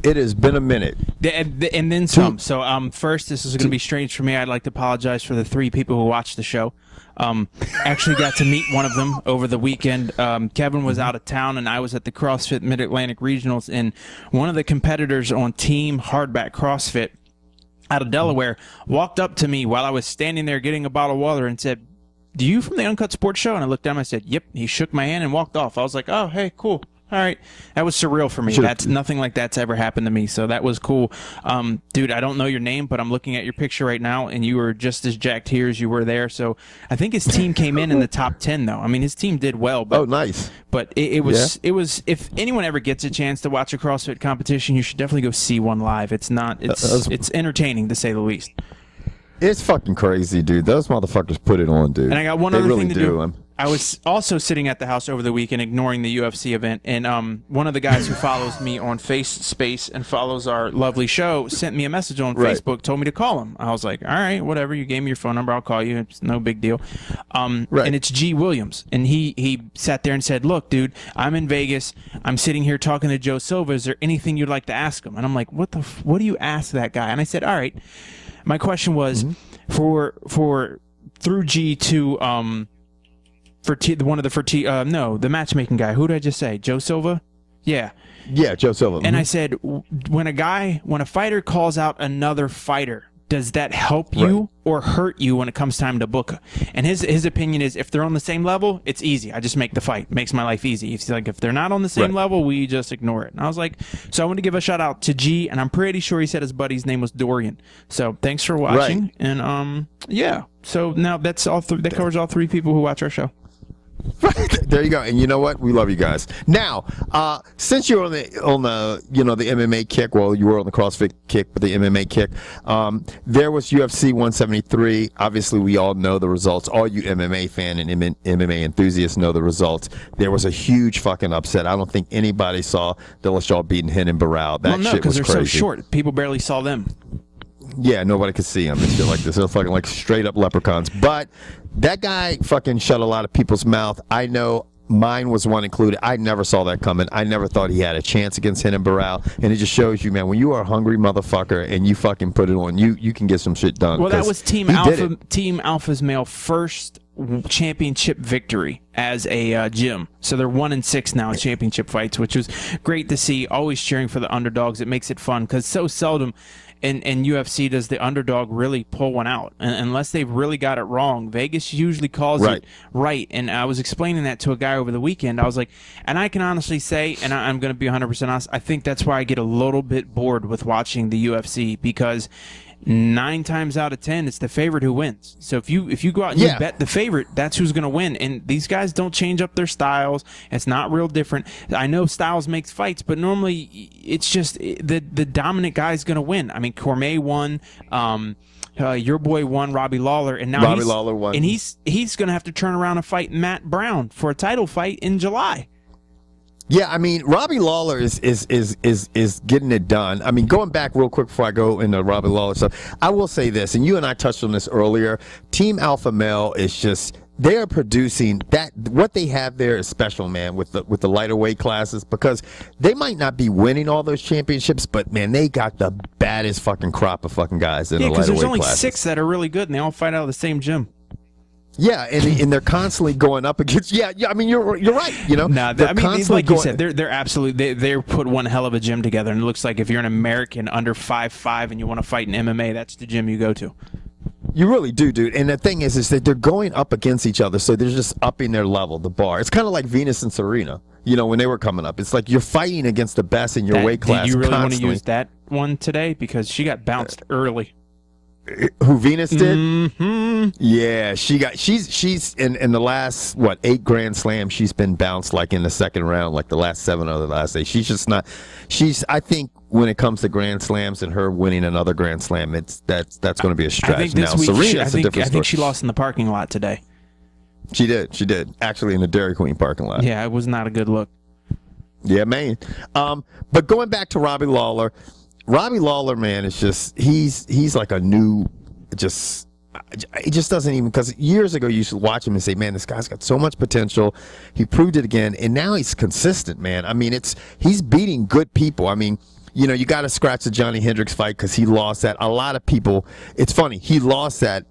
It has been a minute. And then some. So first, this is going to be strange for me. I'd like to apologize for the 3 people who watched the show. Actually got to meet one of them over the weekend. Kevin was out of town, and I was at the CrossFit Mid-Atlantic Regionals, and one of the competitors on Team Hardback CrossFit out of Delaware walked up to me while I was standing there getting a bottle of water and said, "Do you from the Uncut Sports Show?" And I looked down and I said, "Yep." He shook my hand and walked off. I was like, "Oh, hey, cool. All right." That was surreal for me. That's nothing like that's ever happened to me, so that was cool. Dude, I don't know your name, but I'm looking at your picture right now, and you were just as jacked here as you were there. So I think his team came in the top 10, though. I mean, his team did well. But, oh, nice. But it was. If anyone ever gets a chance to watch a CrossFit competition, you should definitely go see one live. It's entertaining, to say the least. It's fucking crazy, dude. Those motherfuckers put it on, dude. And I got one other thing to do. I was also sitting at the house over the weekend ignoring the UFC event, and one of the guys who follows me on FaceSpace and follows our lovely show sent me a message on Facebook, told me to call him. I was like, all right, whatever. You gave me your phone number. I'll call you. It's no big deal. And it's G. Williams. And he sat there and said, "Look, dude, I'm in Vegas. I'm sitting here talking to Joe Silva. Is there anything you'd like to ask him?" And I'm like, what do you ask that guy? And I said, all right. My question was through G to the matchmaking guy. Who did I just say? Joe Silva? Yeah. Yeah, Joe Silva. And I said, when a fighter calls out another fighter, does that help you or hurt you when it comes time to book? And his opinion is, if they're on the same level, it's easy. I just make the fight. Makes my life easy. He's like, if they're not on the same level, we just ignore it. And I was like, so I want to give a shout out to G, and I'm pretty sure he said his buddy's name was Dorian. So thanks for watching. And yeah. So now that's all. That covers all 3 people who watch our show. There you go. And you know what? We love you guys. Now, since you're on the the MMA kick, well, you were on the CrossFit kick, but the MMA kick, there was UFC 173. Obviously, we all know the results. All you MMA fan and MMA enthusiasts know the results. There was a huge fucking upset. I don't think anybody saw Dillashaw beating Renan Barao. That shit was crazy. Because they're so short. People barely saw them. Yeah, nobody could see them and shit like this. They're fucking like straight up leprechauns. But that guy fucking shut a lot of people's mouth. I know mine was one included. I never saw that coming. I never thought he had a chance against Renan Barao. And it just shows you, man, when you are a hungry motherfucker and you fucking put it on, you can get some shit done. Well, that was Team Alpha's male first championship victory as a gym. So they're 1-6 now in championship fights, which was great to see. Always cheering for the underdogs. It makes it fun because so seldom in UFC does the underdog really pull one out. And unless they've really got it wrong, Vegas usually calls it right. And I was explaining that to a guy over the weekend. I was like, and I can honestly say, and I'm going to be 100% honest, I think that's why I get a little bit bored with watching the UFC, because 9 times out of 10 it's the favorite who wins. So if you go out and you bet the favorite, that's who's going to win. And these guys don't change up their styles. It's not real different. I know styles makes fights, but normally it's just the dominant guy's going to win. I mean, Cormier won, your boy won, Robbie Lawler, and now Lawler won. And he's going to have to turn around and fight Matt Brown for a title fight in July. Yeah, I mean, Robbie Lawler is getting it done. I mean, going back real quick before I go into Robbie Lawler stuff, I will say this, and you and I touched on this earlier. Team Alpha Male is just, they are producing that. What they have there is special, man, with the lighter weight classes, because they might not be winning all those championships, but man, they got the baddest fucking crop of fucking guys in the lighter weight classes. Yeah, because there's only 6 that are really good, and they all fight out of the same gym. Yeah, and they're constantly going up against. Yeah. I mean, you're right. You know, like you said, they're absolutely they're put one hell of a gym together, and it looks like if you're an American under 5'5" and you want to fight in MMA, that's the gym you go to. You really do, dude. And the thing is that they're going up against each other, so they're just upping their level, the bar. It's kind of like Venus and Serena, you know, when they were coming up. It's like you're fighting against the best in your weight class. Did you really constantly want to use that one today? Because she got bounced early. Who, Venus did? Mm-hmm. Yeah, she's in the last 8 Grand Slams, she's been bounced like in the second round, like the last 7 of the last 8. She's just not. I think when it comes to Grand Slams and her winning another Grand Slam, that's going to be a stretch. I think this week, Serena's a different story. I think she lost in the parking lot today. She did actually, in the Dairy Queen parking lot. Yeah, it was not a good look. Yeah, man. But going back to Robbie Lawler, man, is just he's like a new, he just doesn't even, because years ago you used to watch him and say, man, this guy's got so much potential. He proved it again, and now he's consistent, man. I mean, he's beating good people. I mean, you got to scratch the Johnny Hendricks fight because he lost that. A lot of people, it's funny, he lost that,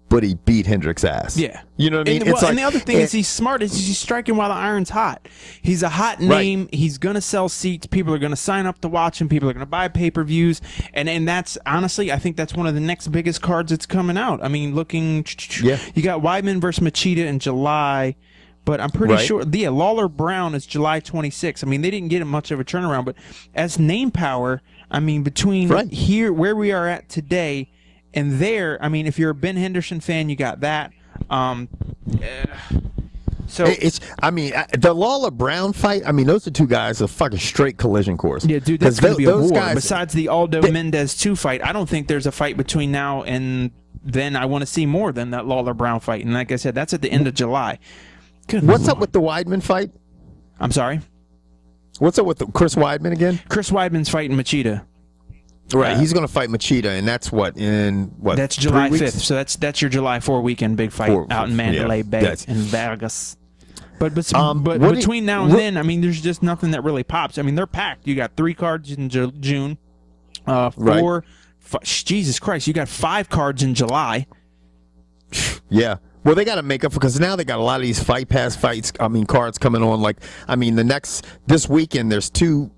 but he beat Hendricks' ass. Yeah. You know what I mean? And the other thing is he's smart. Is he's striking while the iron's hot. He's a hot name. Right. He's going to sell seats. People are going to sign up to watch him. People are going to buy pay-per-views. And that's, honestly, I think that's one of the next biggest cards that's coming out. I mean, you got Weidman versus Machida in July. But I'm pretty sure, Lawler Brown is July 26th. I mean, they didn't get much of a turnaround. But as name power, I mean, between here, where we are at today, and there, I mean, if you're a Ben Henderson fan, you got that. So the Lawler Brown fight. I mean, those are two guys a fucking straight collision course. Yeah, dude, that's gonna be a war. Besides the Aldo Mendez 2 fight, I don't think there's a fight between now and then. I want to see more than that Lawler Brown fight. And like I said, that's at the end of July. What's up with the Weidman fight? I'm sorry. What's up with Chris Weidman again? Chris Weidman's fighting Machida. Right, he's going to fight Machida, and that's That's July 5th. So that's your July 4 weekend big fight out in Mandalay Bay in Vegas. But between now and then, I mean, there's just nothing that really pops. I mean, they're packed. You got 3 cards in June, 4. Jesus Christ, you got 5 cards in July. Yeah. Well, they got to make up because now they got a lot of these Fight Pass fights. I mean, cards coming on. Like, I mean, this weekend there's two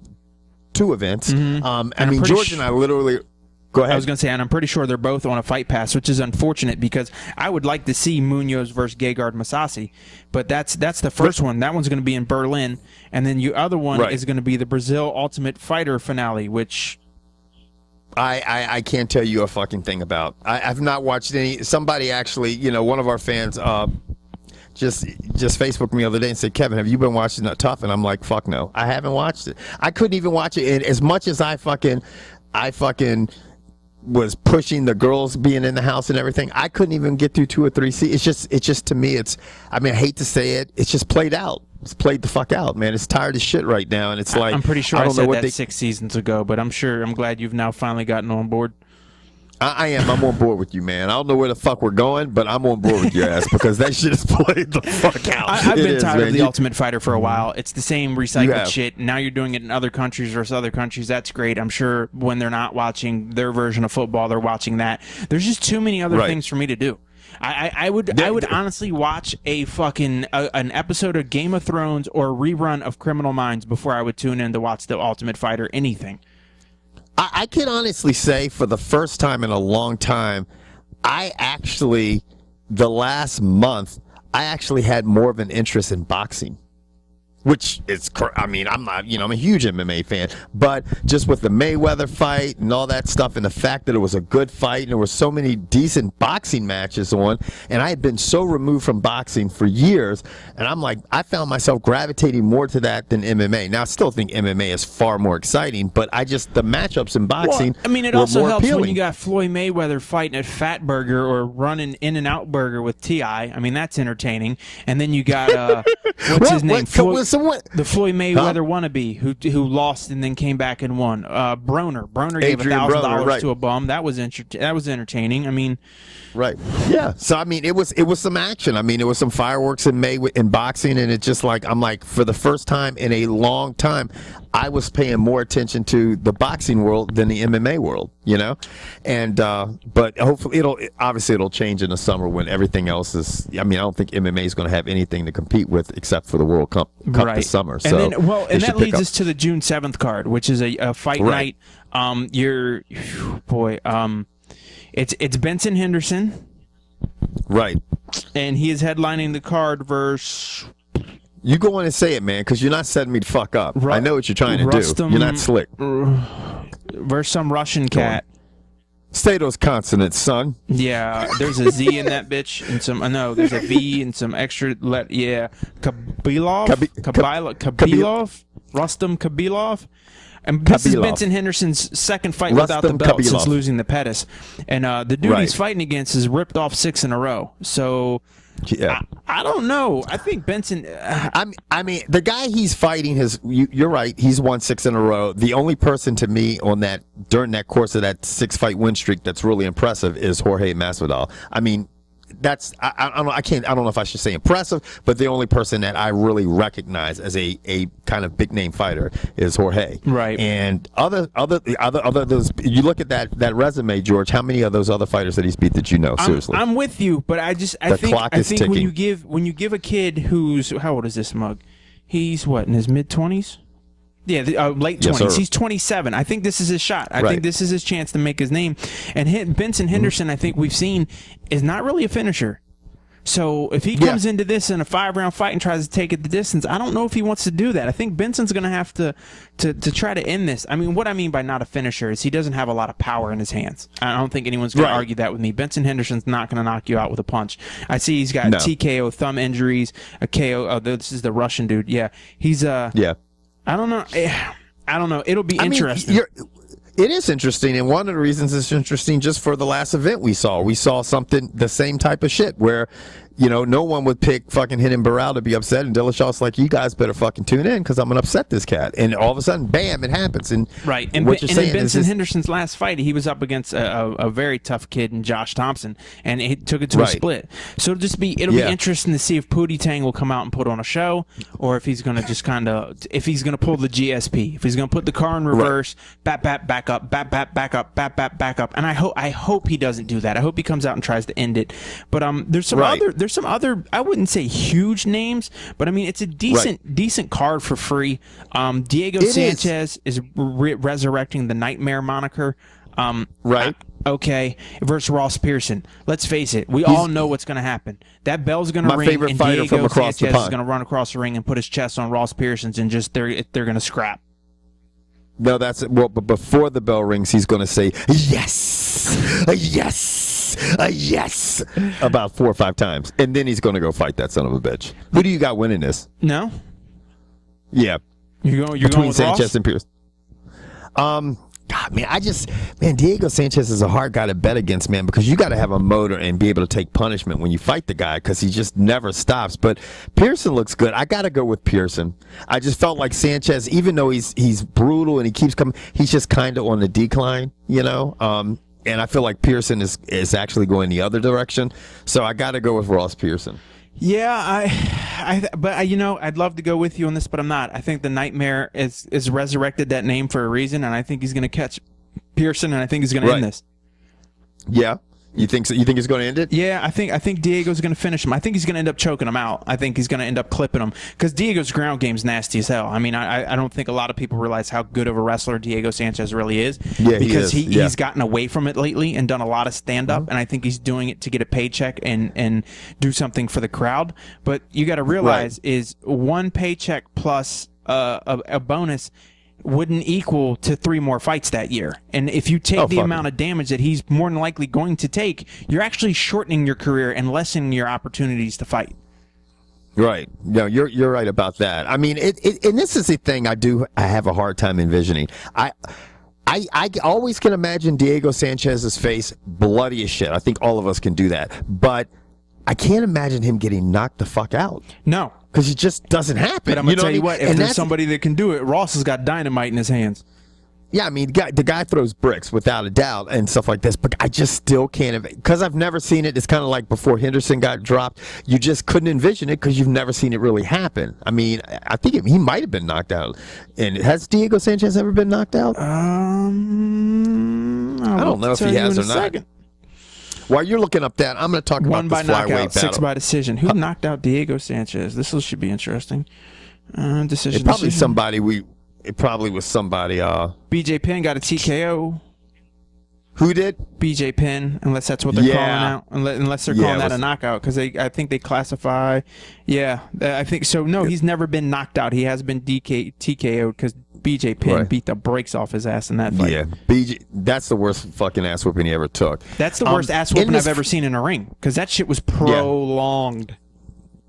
events. Mm-hmm. I mean, George and I literally. Go ahead. I was going to say, and I'm pretty sure they're both on a Fight Pass, which is unfortunate because I would like to see Munoz versus Gegard Mousasi, but that's the first one. That one's going to be in Berlin, and then your other one is going to be the Brazil Ultimate Fighter finale, which I can't tell you a fucking thing about. I've not watched any. Somebody actually, one of our fans just Facebooked me the other day and said, Kevin, have you been watching TUFF? And I'm like, fuck no, I haven't watched it. I couldn't even watch it. And as much as I fucking was pushing the girls being in the house and everything, I couldn't even get through 2 or 3 seasons. It's just to me, I said say it, it's just played out. It's played the fuck out, man. It's tired as shit right now, and it's like I'm pretty sure I said that 6 seasons ago, but I'm glad you've now finally gotten on board. I am. I'm on board with you, man. I don't know where the fuck we're going, but I'm on board with your ass because that shit is played the fuck out. I've been tired of the Ultimate Fighter for a while. It's the same recycled shit. Now you're doing it in other countries versus other countries. That's great. I'm sure when they're not watching their version of football, they're watching that. There's just too many other things for me to do. I would honestly watch a fucking an episode of Game of Thrones or a rerun of Criminal Minds before I would tune in to watch the Ultimate Fighter. Anything. I can honestly say for the first time in a long time, the last month, I actually had more of an interest in boxing. Which is, I mean, I'm not, I'm a huge MMA fan, but just with the Mayweather fight and all that stuff and the fact that it was a good fight and there were so many decent boxing matches on, and I had been so removed from boxing for years, and I'm like, I found myself gravitating more to that than MMA. Now, I still think MMA is far more exciting, but the matchups in boxing it were also more helps appealing. when you got Floyd Mayweather fighting at Fat Burger or running In-N-Out Burger with T.I. I mean, that's entertaining. And then you got, what's his name? The Floyd Mayweather wannabe who lost and then came back and won. Broner gave $1,000 to a bum. That was entertaining. I mean, right? Yeah. So I mean, it was some action. I mean, it was some fireworks in boxing, and it's just like I'm like for the first time in a long time, I was paying more attention to the boxing world than the MMA world. And but hopefully it'll change in the summer when everything else is. I mean, I don't think MMA is going to have anything to compete with except for the World Cup this summer. So and that leads us to the June 7th card, which is a fight night. It's Benson Henderson, right? And he is headlining the card versus. You go on and say it, man, because you're not setting me the fuck up. I know what you're trying to do. You're not slick. Versus some Russian cat. Say those consonants, son. Yeah, there's a Z in that bitch, and there's a V and some extra Kabilov, Rastum Khabilov. And this is Benson Henderson's second fight without the belt since losing the Pettis. And the dude he's fighting against has ripped off 6 in a row. So I don't know. I think Benson. I mean, the guy he's fighting you're right. He's won 6 in a row. The only person to me during that course of that 6-fight win streak that's really impressive is Jorge Masvidal. I mean, I don't know. I don't know if I should say impressive, but the only person that I really recognize as a kind of big name fighter is Jorge. Right. And other those, you look at that resume, George. How many of those other fighters that he's beat that you know? Seriously, I'm with you, but I think ticking. when you give a kid who's, how old is this mug? He's what, in his mid-20s? Yeah, late 20s. Yes, he's 27. I think this is his shot. I Right. think this is his chance to make his name. And Benson Henderson, I think we've seen, is not really a finisher. So if he comes into this in a 5-round fight and tries to take it the distance, I don't know if he wants to do that. I think Benson's going to have to try to end this. I mean, what I mean by not a finisher is he doesn't have a lot of power in his hands. I don't think anyone's going to argue that with me. Benson Henderson's not going to knock you out with a punch. I see he's got TKO, thumb injuries, a KO. Oh, this is the Russian dude. Yeah, he's I don't know. I don't know. It'll be interesting. It is interesting, and one of the reasons it's interesting just for the last event we saw something, the same type of shit where, you know, no one would pick fucking Renan Barao to be upset, and Dillashaw's like, you guys better fucking tune in because I'm going to upset this cat. And all of a sudden, bam, it happens. And right. And what you're saying in Benson is Henderson's last fight, he was up against a very tough kid in Josh Thompson, and he took it to a split. So it'll be interesting to see if Pootie Tang will come out and put on a show, or if he's going to just if he's going to pull the GSP, if he's going to put the car in reverse, back up, back up, back up. And I hope he doesn't do that. I hope he comes out and tries to end it. But there's some other, I wouldn't say huge names, but I mean it's a decent card for free. Diego Sanchez is resurrecting the Nightmare moniker. Okay, versus Ross Pearson. Let's face it, we all know what's going to happen. That bell's going to ring, and Diego Sanchez is going to run across the ring and put his chest on Ross Pearson's, and just they're going to scrap. No, that's it. Well, but before the bell rings, he's going to say yes, yes, yes, about 4 or 5 times, and then he's going to go fight that son of a bitch. Who do you got winning this? No. Yeah. You're between going with Sanchez Ross? and Pearson. God, man, Diego Sanchez is a hard guy to bet against, man, because you got to have a motor and be able to take punishment when you fight the guy because he just never stops. But Pearson looks good. I got to go with Pearson. I just felt like Sanchez, even though he's brutal and he keeps coming, he's just kind of on the decline, you know? And I feel like Pearson is actually going the other direction. So I got to go with Ross Pearson. Yeah, you know, I'd love to go with you on this, but I'm not. I think the Nightmare is resurrected that name for a reason, and I think he's going to catch Pearson, and I think he's going to end this. Yeah. You think so? You think he's going to end it? Yeah, I think Diego's going to finish him. I think he's going to end up choking him out. I think he's going to end up clipping him because Diego's ground game's nasty as hell. I mean, I don't think a lot of people realize how good of a wrestler Diego Sanchez really is. Yeah, because he is. He's gotten away from it lately and done a lot of stand up, and I think he's doing it to get a paycheck and do something for the crowd. But you got to realize is one paycheck plus a bonus wouldn't equal to 3 more fights that year. And if you take the amount of damage that he's more than likely going to take, you're actually shortening your career and lessening your opportunities to fight. Right. No, you're right about that. I mean, and this is the thing I have a hard time envisioning. I always can imagine Diego Sanchez's face bloody as shit. I think all of us can do that. But I can't imagine him getting knocked the fuck out. No. Because it just doesn't happen. But I'm going to tell you what, if there's somebody that can do it, Ross has got dynamite in his hands. Yeah, I mean, the guy throws bricks without a doubt and stuff like this, but I just still can't, because I've never seen it. It's kind of like before Henderson got dropped. You just couldn't envision it because you've never seen it really happen. I mean, I think he might have been knocked out. And has Diego Sanchez ever been knocked out? I don't know if he has or not. Second. While you're looking up that, I'm going to talk about this flyweight battle. 6 by decision. Who knocked out Diego Sanchez? This should be interesting. Decision. It probably was somebody. BJ Penn got a TKO. Who did? BJ Penn, unless that's what they're calling out. Unless they're calling that a knockout, because I think they classify. Yeah, I think so. No, he's never been knocked out. He has been TKO'd because BJ Penn beat the brakes off his ass in that fight. Yeah, BJ. That's the worst fucking ass whooping he ever took. That's the worst ass whooping I've ever seen in a ring, because that shit was prolonged. Yeah.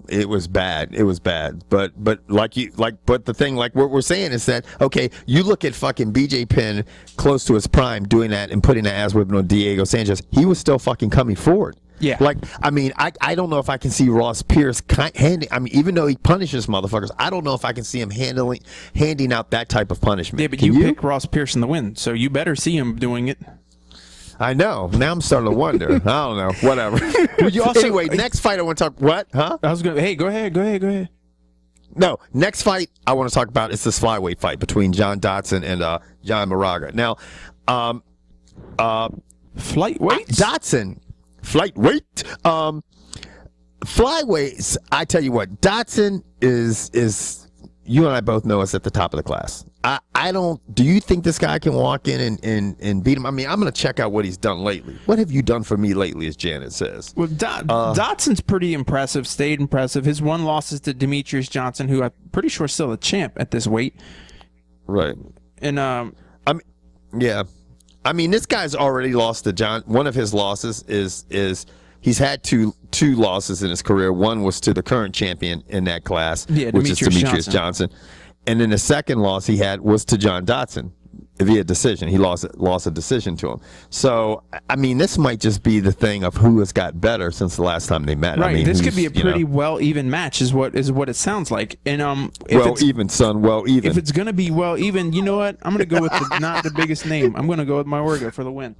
It was bad. It was bad. But the thing, like what we're saying is that, okay, you look at fucking BJ Penn close to his prime doing that and putting the ass whipping on Diego Sanchez. He was still fucking coming forward. Yeah. Like, I mean, I don't know if I can see Ross Pierce even though he punishes motherfuckers, I don't know if I can see him handing out that type of punishment. Yeah, but you pick Ross Pearson to win, so you better see him doing it. I know. Now I'm starting to wonder. I don't know. Whatever. Anyway, next fight I want to talk. What? Huh? I was going. Hey, go ahead. No, next fight I want to talk about is this flyweight fight between John Dodson and John Moraga. Now, Flyweight. Dodson, flyweight. Flyweights. I tell you what, Dodson is. You and I both know is at the top of the class. I don't. Do you think this guy can walk in and beat him? I mean, I'm going to check out what he's done lately. What have you done for me lately, as Janet says? Well, Dodson's pretty impressive. Stayed impressive. His one loss is to Demetrius Johnson, who I'm pretty sure is still a champ at this weight. Right. And yeah. I mean, this guy's already lost to John. One of his losses is he's had two losses in his career. One was to the current champion in that class, which is Demetrius Johnson. And then the second loss he had was to John Dodson via decision. He lost a decision to him. So, I mean, this might just be the thing of who has got better since the last time they met. Right. I mean, this could be a pretty well even match, is what it sounds like. And well even, son. Well even. If it's gonna be well even, you know what? I'm gonna go with not the biggest name. I'm gonna go with Mayorga for the win.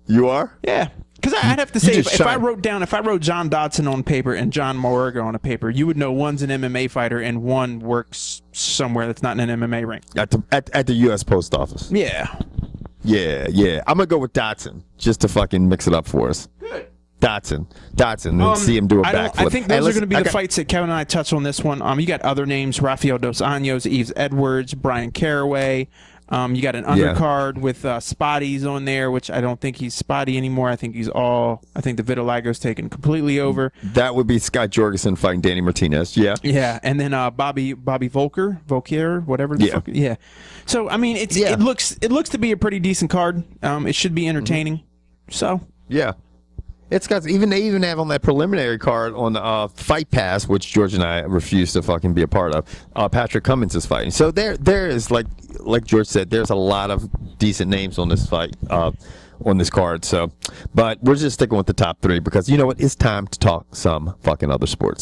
You are? Yeah. Because I'd have to say, if I wrote John Dodson on paper and John Mayorga on a paper, you would know one's an MMA fighter and one works somewhere that's not in an MMA ring. At the U.S. Post Office. Yeah. Yeah. I'm going to go with Dodson just to fucking mix it up for us. Good. Dodson, and see him do a backflip. I think those are going to be the fights that Kevin and I touched on this one. You got other names: Rafael Dos Anjos, Yves Edwards, Brian Caraway. You got an undercard with Spotty's on there, which I don't think he's Spotty anymore. I think the vitiligo's taken completely over. That would be Scott Jorgensen fighting Danny Martinez. Yeah. Yeah, and then Bobby Volker, whatever the fuck. Yeah. So I mean, it looks to be a pretty decent card. It should be entertaining. So yeah. It's got they even have on that preliminary card on the Fight Pass, which George and I refuse to fucking be a part of. Patrick Cummins is fighting, so there is like George said, there's a lot of decent names on this fight on this card. So, but we're just sticking with the top three because you know what? It's time to talk some fucking other sports.